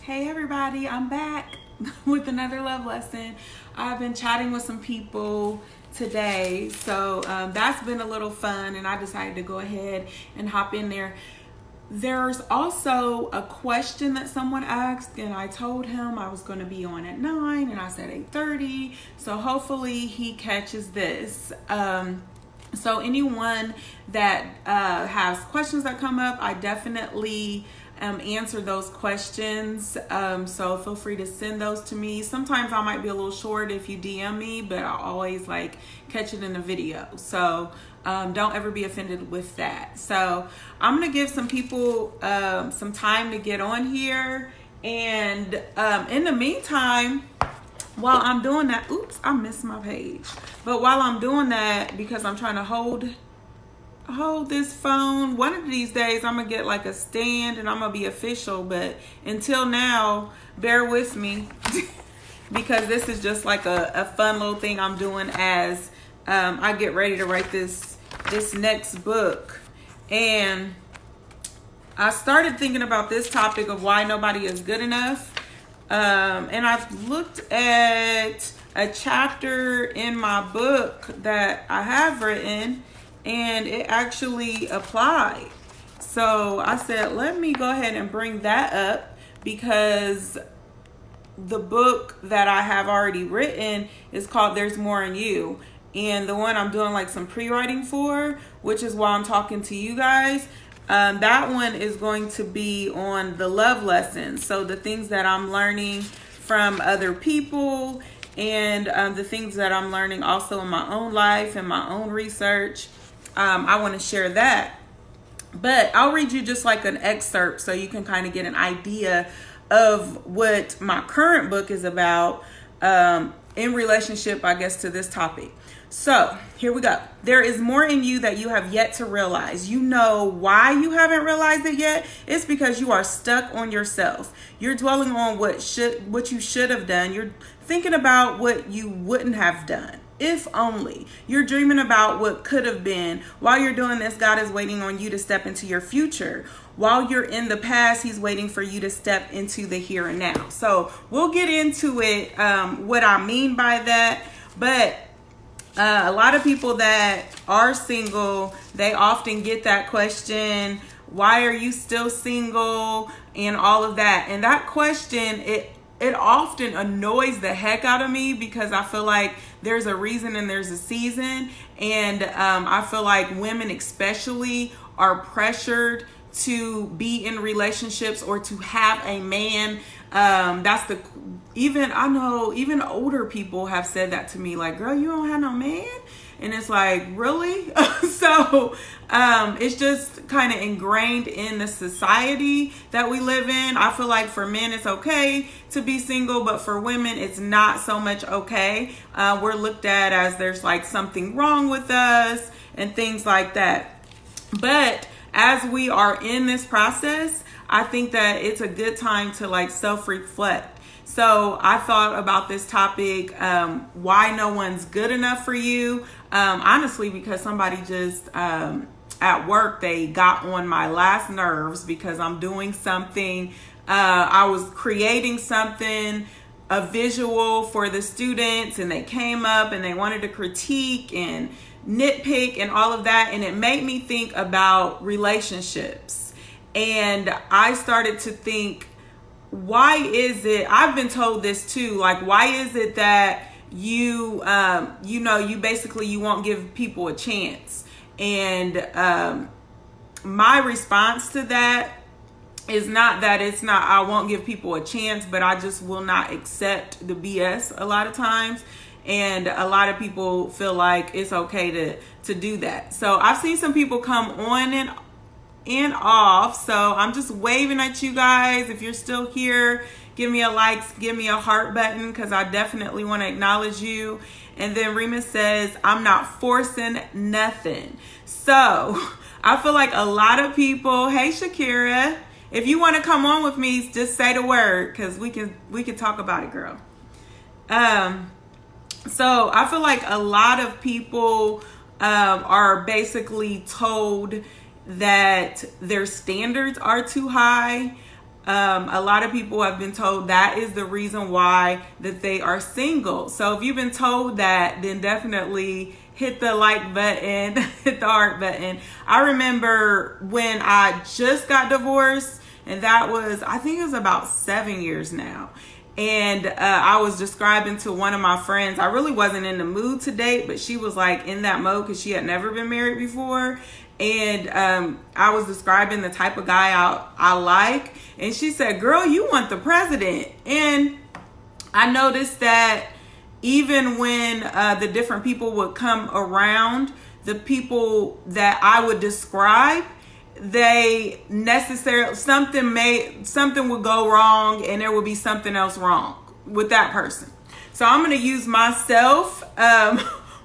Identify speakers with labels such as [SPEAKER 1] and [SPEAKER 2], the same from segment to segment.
[SPEAKER 1] Hey everybody, I'm back with another love lesson. I've been chatting with some people today, so that's been a little fun, and I decided to go ahead and hop in there. There's also a question that someone asked, and I told him I was going to be on at 9, and I said 8:30, so hopefully he catches this. So anyone that has questions that come up, I definitely answer those questions. So feel free to send those to me. Sometimes I might be a little short if you DM me, but I'll always catch it in the video. So don't ever be offended with that. So I'm gonna give some people some time to get on here, and in the meantime, while I'm doing that, oops, I missed my page. But while I'm doing that, because I'm trying to hold this phone, one of these days I'm gonna get a stand and I'm gonna be official. But until now, bear with me because this is just a fun little thing I'm doing as I get ready to write this next book. And I started thinking about this topic of why nobody is good enough. And I've looked at a chapter in my book that I have written, and it actually applied. So I said, let me go ahead and bring that up, because the book that I have already written is called There's More in You. And the one I'm doing some pre-writing for, which is why I'm talking to you guys, that one is going to be on the love lessons. So the things that I'm learning from other people, and the things that I'm learning also in my own life and my own research. I want to share that. But I'll read you just an excerpt so you can kind of get an idea of what my current book is about in relationship, I guess, to this topic. So here we go. There is more in you that you have yet to realize. You know why you haven't realized it yet? It's because you are stuck on yourself. You're dwelling on what you should have done. You're thinking about what you wouldn't have done. If only. You're dreaming about what could have been. While you're doing this, God is waiting on you to step into your future. While you're in the past, he's waiting for you to step into the here and now. So we'll get into it, what I mean by that. But a lot of people that are single, they often get that question, why are you still single, and all of that. And that question, it often annoys the heck out of me, because I feel like there's a reason and there's a season. And I feel like women especially are pressured to be in relationships or to have a man. I know even older people have said that to me, girl, you don't have no man? And it's really? So it's just kind of ingrained in the society that we live in. I feel like for men, it's okay to be single, but for women, it's not so much okay. We're looked at as there's something wrong with us and things like that. But as we are in this process, I think that it's a good time to self-reflect. So I thought about this topic, why no one's good enough for you. Honestly, because somebody just at work, they got on my last nerves because I'm doing something. I was creating something, a visual for the students, and they came up and they wanted to critique and nitpick and all of that. And it made me think about relationships. And I started to think, why is it, I've been told this too, why is it that you won't give people a chance? And my response to that is not that I won't give people a chance, but I just will not accept the BS a lot of times. And a lot of people feel like it's okay to do that. So I've seen some people come on and off. So I'm just waving at you guys. If you're still here, give me a like, give me a heart button, because I definitely want to acknowledge you. And then Remus says, I'm not forcing nothing. So I feel like a lot of people, hey Shakira, if you want to come on with me, just say the word, because we can talk about it, girl. So I feel like a lot of people are basically told that their standards are too high, A lot of people have been told that is the reason why that they are single. So if you've been told that, then definitely hit the like button, hit the heart button. I remember when I just got divorced, and that was, I think it was about 7 years now. And I was describing to one of my friends, I really wasn't in the mood to date, but she was like in that mode because she had never been married before. And I was describing the type of guy I like. And she said, girl, you want the president. And I noticed that even when the different people would come around, the people that I would describe, they necessarily, something would go wrong and there would be something else wrong with that person. So I'm going to use myself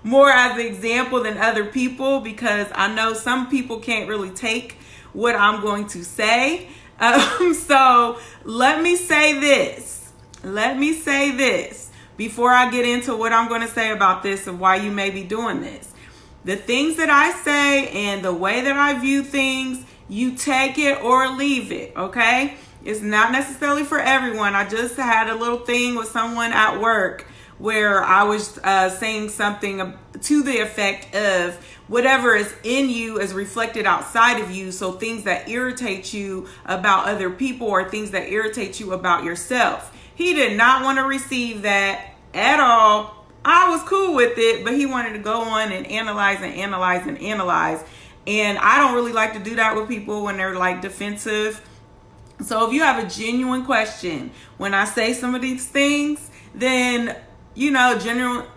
[SPEAKER 1] more as an example than other people, because I know some people can't really take what I'm going to say. So let me say this before I get into what I'm going to say about this and why you may be doing this. The things that I say and the way that I view things, you take it or leave it, okay? It's not necessarily for everyone. I just had a little thing with someone at work where I was saying something to the effect of whatever is in you is reflected outside of you. So things that irritate you about other people or things that irritate you about yourself. He did not want to receive that at all. I was cool with it, but he wanted to go on and analyze. And I don't really like to do that with people when they're like defensive. So if you have a genuine question when I say some of these things, then, you know,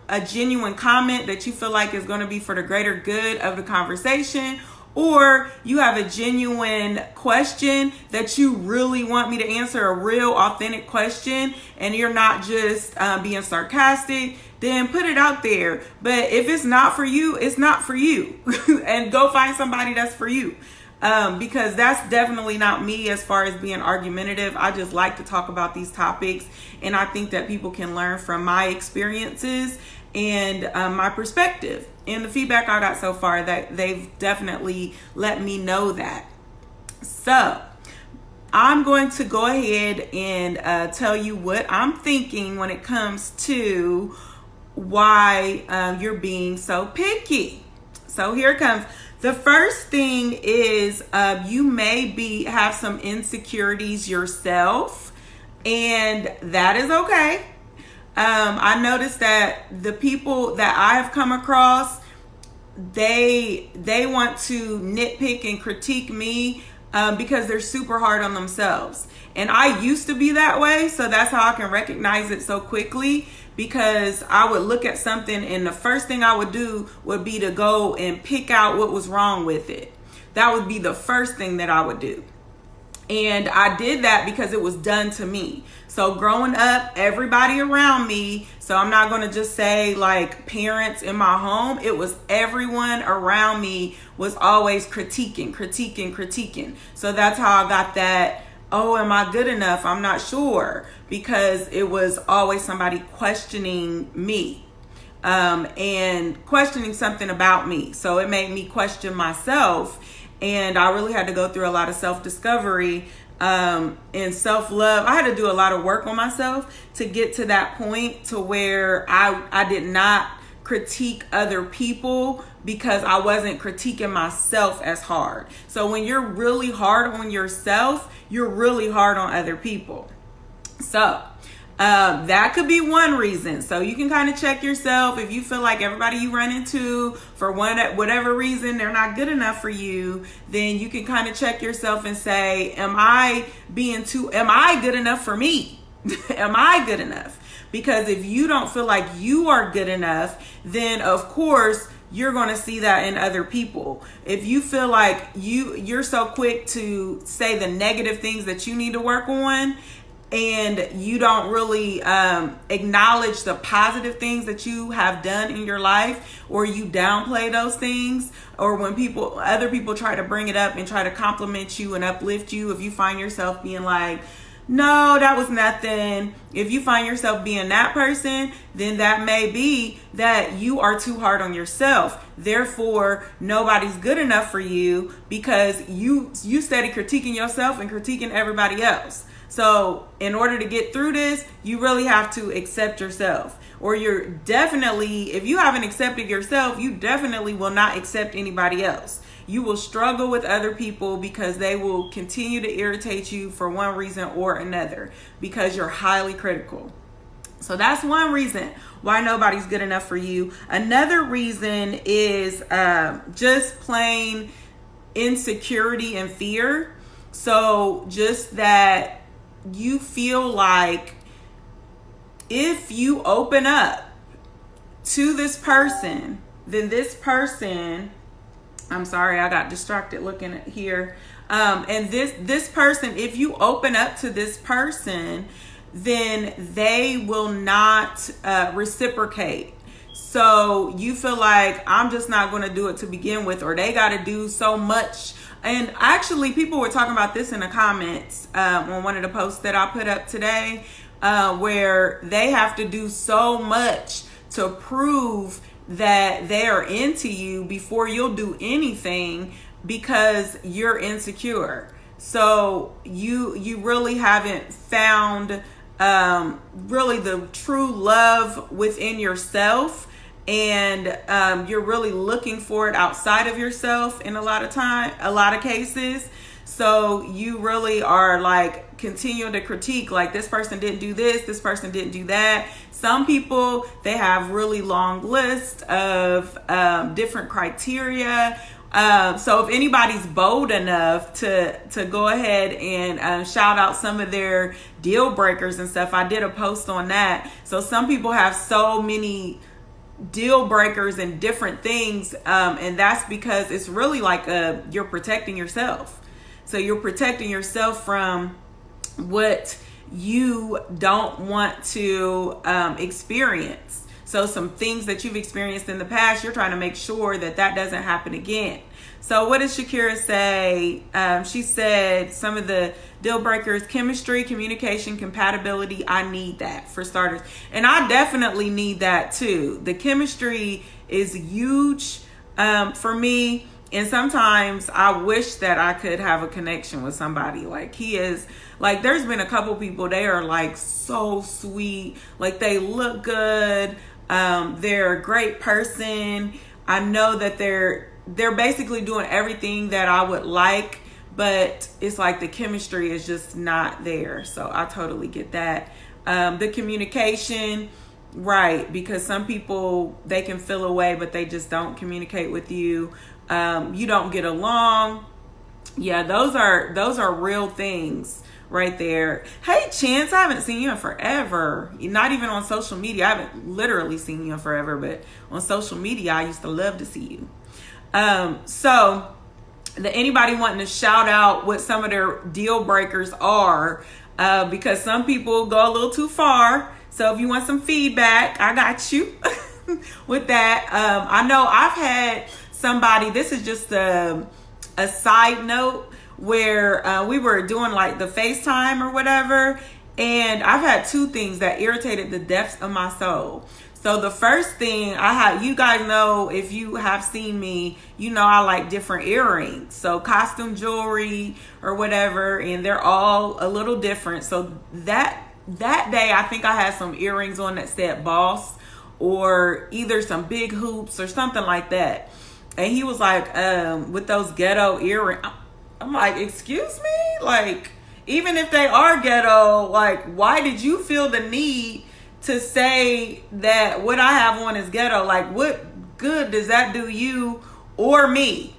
[SPEAKER 1] a genuine comment that you feel like is going to be for the greater good of the conversation, or you have a genuine question that you really want me to answer, a real authentic question, and you're not just being sarcastic, then put it out there. But if it's not for you, it's not for you. And go find somebody that's for you. Because that's definitely not me as far as being argumentative. I just like to talk about these topics, and I think that people can learn from my experiences and my perspective. And the feedback I got so far, that they've definitely let me know that. So I'm going to go ahead and tell you what I'm thinking when it comes to why you're being so picky. So here it comes. The first thing is you may have some insecurities yourself, and that is okay. I noticed that the people that I have come across, they want to nitpick and critique me because they're super hard on themselves. And I used to be that way, so that's how I can recognize it so quickly, because I would look at something and the first thing I would do would be to go and pick out what was wrong with it. That would be the first thing that I would do. And I did that because it was done to me. So growing up, everybody around me, so I'm not going to just say like parents in my home, it was everyone around me was always critiquing. So that's how I got that, oh, am I good enough? I'm not sure, because it was always somebody questioning me and questioning something about me. So it made me question myself. And I really had to go through a lot of self-discovery and self-love. I had to do a lot of work on myself to get to that point to where I did not critique other people, because I wasn't critiquing myself as hard. So when you're really hard on yourself, you're really hard on other people. So that could be one reason. So you can kind of check yourself. If you feel like everybody you run into, for whatever reason, they're not good enough for you, then you can kind of check yourself and say, am I good enough for me? Am I good enough? Because if you don't feel like you are good enough, then of course you're going to see that in other people. If you feel like you're so quick to say the negative things that you need to work on, and you don't really acknowledge the positive things that you have done in your life, or you downplay those things, or when other people try to bring it up and try to compliment you and uplift you, if you find yourself being like, no, that was nothing. If you find yourself being that person, then that may be that you are too hard on yourself. Therefore, nobody's good enough for you, because you steady critiquing yourself and critiquing everybody else. So in order to get through this, you really have to accept yourself. Or you're definitely, if you haven't accepted yourself, you definitely will not accept anybody else. You will struggle with other people because they will continue to irritate you for one reason or another, because you're highly critical. So that's one reason why nobody's good enough for you. Another reason is just plain insecurity and fear. So just that you feel like if you open up to this person, then this person, I'm sorry, I got distracted looking at here. And this person, if you open up to this person, then they will not reciprocate. So you feel like, I'm just not going to do it to begin with, or they got to do so much. And actually, people were talking about this in the comments on one of the posts that I put up today, where they have to do so much to prove that they are into you before you'll do anything, because you're insecure. So you really haven't found really the true love within yourself, and you're really looking for it outside of yourself in a lot of cases. So you really are like continuing to critique, like this person didn't do this person didn't do that. Some people, they have really long lists of different criteria. So if anybody's bold enough to go ahead and shout out some of their deal breakers and stuff, I did a post on that. So some people have so many deal breakers and different things, and that's because it's really like you're protecting yourself. So you're protecting yourself from what you don't want to experience. So some things that you've experienced in the past, you're trying to make sure that that doesn't happen again. So what does Shakira say? She said some of the deal breakers: chemistry, communication, compatibility. I need that for starters. And I definitely need that too. The chemistry is huge for me. And sometimes I wish that I could have a connection with somebody. Like he is, like there's been a couple people, they are like so sweet. Like they look good. They're a great person. I know that they're basically doing everything that I would like, but it's like the chemistry is just not there. So I totally get that. The communication, right? Because some people, they can feel a way, but they just don't communicate with you. You don't get along. Yeah, those are real things right there. Hey, Chance, I haven't seen you in forever. Not even on social media. I haven't literally seen you in forever, but on social media, I used to love to see you. So anybody wanting to shout out what some of their deal breakers are, because some people go a little too far. So if you want some feedback, I got you with that. I know I've had somebody, this is just a side note, where we were doing like the FaceTime or whatever, and I've had two things that irritated the depths of my soul. So the first thing I had, you guys know, if you have seen me, you know I like different earrings, so costume jewelry or whatever, and they're all a little different. So that day, I think I had some earrings on that said Boss, or either some big hoops or something like that. And he was like, with those ghetto earrings. I'm like, excuse me? Like, even if they are ghetto, like, why did you feel the need to say that what I have on is ghetto? Like, what good does that do you or me?